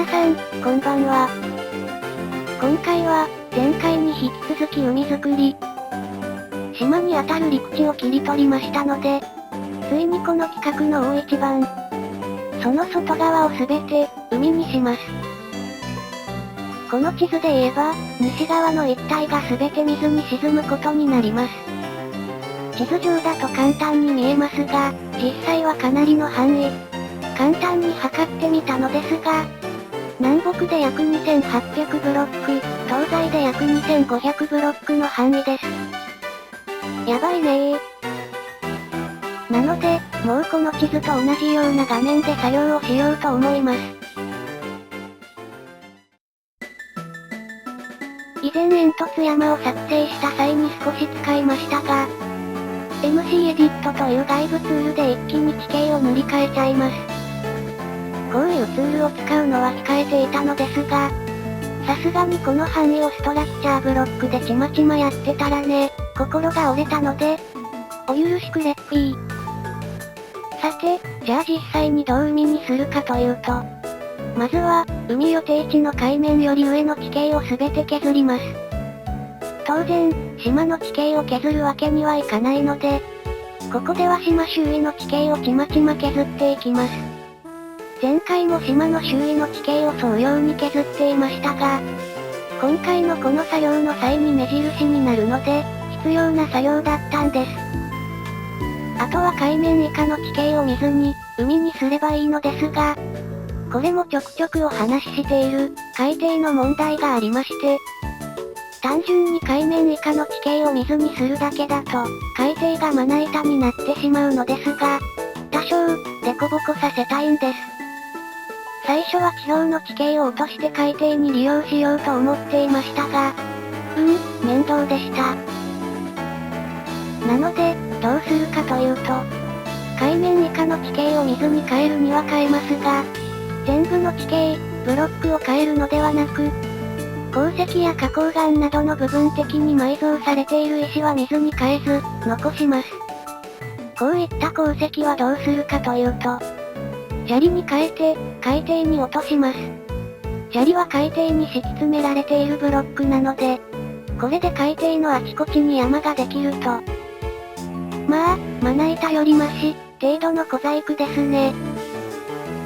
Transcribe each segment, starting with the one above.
皆さん、こんばんは。今回は、前回に引き続き海づくり。島にあたる陸地を切り取りましたので、ついにこの企画の大一番。その外側をすべて、海にします。この地図で言えば、西側の一帯がすべて水に沈むことになります。地図上だと簡単に見えますが、実際はかなりの範囲。簡単に測ってみたのですが、南北で約2800ブロック、東西で約2500ブロックの範囲です。やばいねー。なので、もうこの地図と同じような画面で作業をしようと思います。以前煙突山を作成した際に少し使いましたが、MC エディットという外部ツールで一気に地形を塗り替えちゃいます。こういうツールを使うのは控えていたのですが、さすがにこの範囲をストラクチャーブロックでちまちまやってたらね、心が折れたので、お許しくれっぴー。さて、じゃあ実際にどう海にするかというと、まずは、海予定地の海面より上の地形をすべて削ります。当然、島の地形を削るわけにはいかないので、ここでは島周囲の地形をちまちま削っていきます。前回も島の周囲の地形を沿うように削っていましたが、今回のこの作業の際に目印になるので、必要な作業だったんです。あとは海面以下の地形を見ずに、海にすればいいのですが、これもちょくちょくお話ししている、海底の問題がありまして、単純に海面以下の地形を見ずにするだけだと、海底がまな板になってしまうのですが、多少、デコボコさせたいんです。最初は地表の地形を落として海底に利用しようと思っていましたが、面倒でした。なので、どうするかというと、海面以下の地形を水に変えるには変えますが、全部の地形、ブロックを変えるのではなく、鉱石や花崗岩などの部分的に埋蔵されている石は水に変えず、残します。こういった鉱石はどうするかというと、砂利に変えて、海底に落とします。砂利は海底に敷き詰められているブロックなので、これで海底のあちこちに山ができると。まあ、まな板よりマシ、程度の小細工ですね。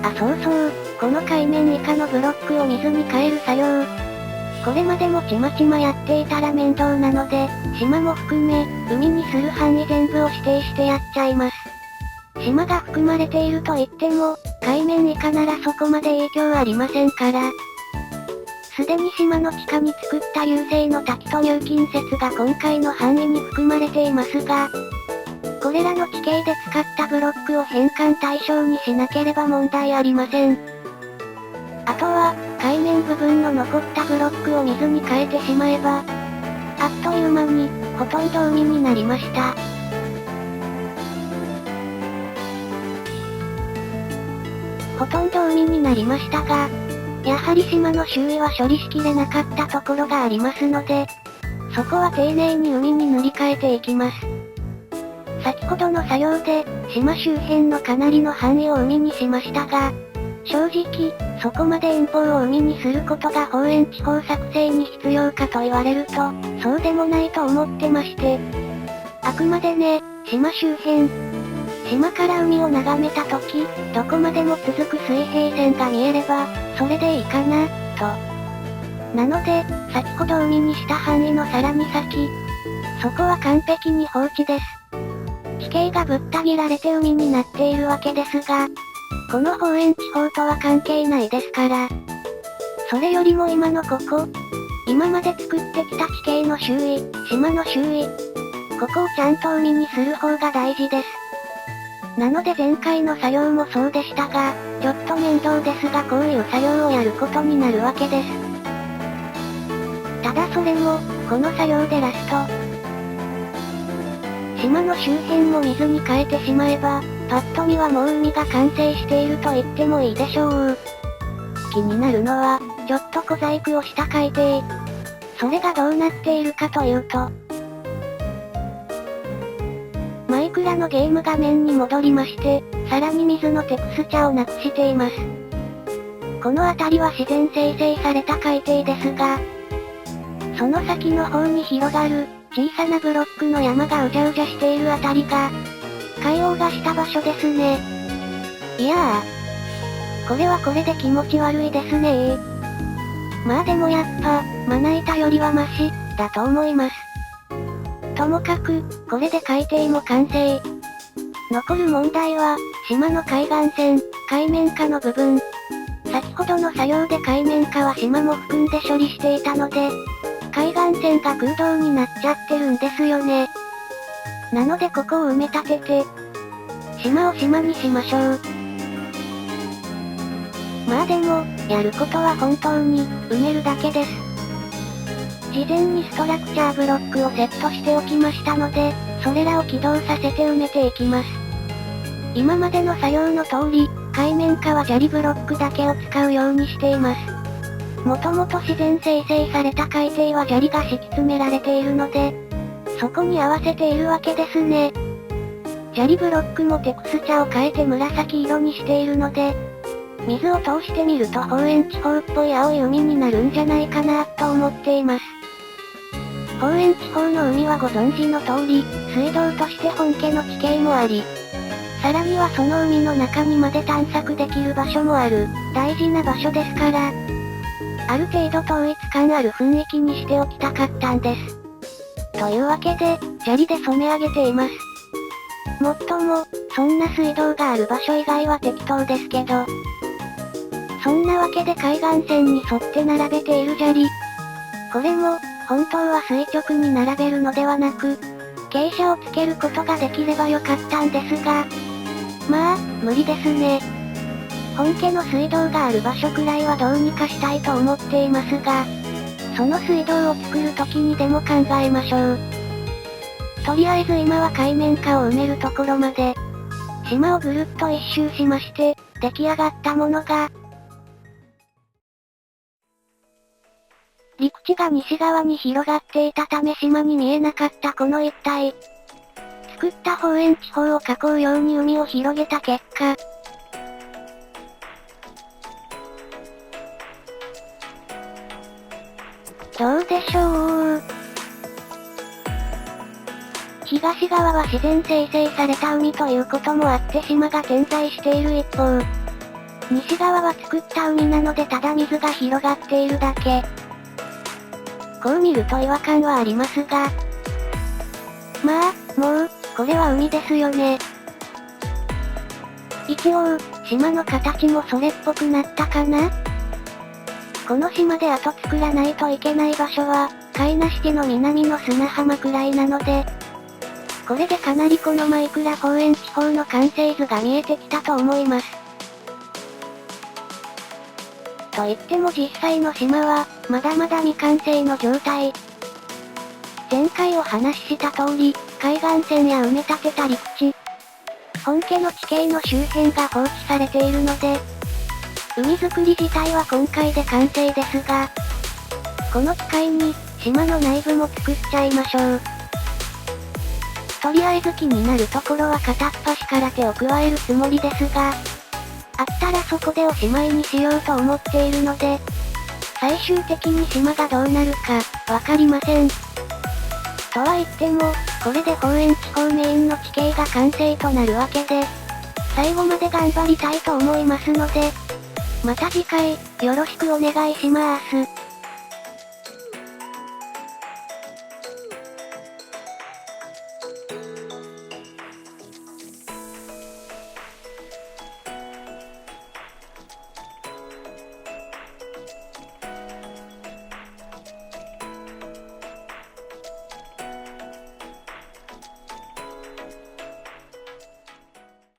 あ、そうそう、この海面以下のブロックを水に変える作業。これまでもちまちまやっていたら面倒なので、島も含め、海にする範囲全部を指定してやっちゃいます。島が含まれていると言っても、海面以下ならそこまで影響ありませんから。すでに島の地下に作った流星の滝と入金説が今回の範囲に含まれていますが、これらの地形で使ったブロックを返還対象にしなければ問題ありません。あとは、海面部分の残ったブロックを水に変えてしまえば、あっという間に、ほとんど海になりました。ほとんど海になりましたが、やはり島の周囲は処理しきれなかったところがありますので、そこは丁寧に海に塗り替えていきます。先ほどの作業で、島周辺のかなりの範囲を海にしましたが、正直、そこまで遠方を海にすることが方円地方作成に必要かと言われると、そうでもないと思ってまして。あくまでね、島周辺。島から海を眺めた時、どこまでも続く水平線が見えれば、それでいいかな、と。なので、先ほど海にした範囲のさらに先。そこは完璧に放置です。地形がぶった切られて海になっているわけですが、この方円地方とは関係ないですから。それよりも今のここ、今まで作ってきた地形の周囲、島の周囲、ここをちゃんと海にする方が大事です。なので前回の作業もそうでしたが、ちょっと面倒ですがこういう作業をやることになるわけです。ただそれも、この作業でラスト。島の周辺も水に変えてしまえば、パッと見はもう海が完成していると言ってもいいでしょう。気になるのは、ちょっと小細工をした海底。それがどうなっているかというと、マイクラのゲーム画面に戻りまして、さらに水のテクスチャをなくしています。この辺りは自然生成された海底ですが、その先の方に広がる、小さなブロックの山がうじゃうじゃしている辺りが、海王がした場所ですね。いやこれはこれで気持ち悪いですねまあでもやっぱ、まな板よりはマシ、だと思います。ともかく、これで海底も完成。残る問題は、島の海岸線、海面下の部分。先ほどの作業で海面下は島も含んで処理していたので、海岸線が空洞になっちゃってるんですよね。なのでここを埋め立てて、島を島にしましょう。まあでも、やることは本当に、埋めるだけです。事前にストラクチャーブロックをセットしておきましたので、それらを起動させて埋めていきます。今までの作業の通り、海面下は砂利ブロックだけを使うようにしています。もともと自然生成された海底は砂利が敷き詰められているので、そこに合わせているわけですね。砂利ブロックもテクスチャを変えて紫色にしているので、水を通してみると方円地方っぽい青い海になるんじゃないかなと思っています。方円地方の海はご存知の通り、水道として本家の地形もあり、さらにはその海の中にまで探索できる場所もある、大事な場所ですから、ある程度統一感ある雰囲気にしておきたかったんです。というわけで、砂利で染め上げています。もっとも、そんな水道がある場所以外は適当ですけど、そんなわけで海岸線に沿って並べている砂利。これも、本当は垂直に並べるのではなく、傾斜をつけることができればよかったんですが、まあ、無理ですね。本家の水道がある場所くらいはどうにかしたいと思っていますが、その水道を作る時にでも考えましょう。とりあえず今は海面下を埋めるところまで、島をぐるっと一周しまして、出来上がったものが、陸地が西側に広がっていたため島に見えなかったこの一帯。作った方円地方を囲うように海を広げた結果、どうでしょう。東側は自然生成された海ということもあって島が点在している一方、西側は作った海なのでただ水が広がっているだけ。こう見ると違和感はありますが、まあ、もう、これは海ですよね。一応、島の形もそれっぽくなったかな？この島で後作らないといけない場所は、海なし家の南の砂浜くらいなので、これでかなりこのマイクラ方円地方の完成図が見えてきたと思います。と言っても実際の島は、まだまだ未完成の状態。前回お話しした通り、海岸線や埋め立てた陸地、本家の地形の周辺が放置されているので、海作り自体は今回で完成ですが、この機会に、島の内部も作っちゃいましょう。とりあえず気になるところは片っ端から手を加えるつもりですが、あったらそこでおしまいにしようと思っているので、最終的に島がどうなるか、わかりません。とは言っても、これで方円地方メインの地形が完成となるわけで、最後まで頑張りたいと思いますので、また次回、よろしくお願いします。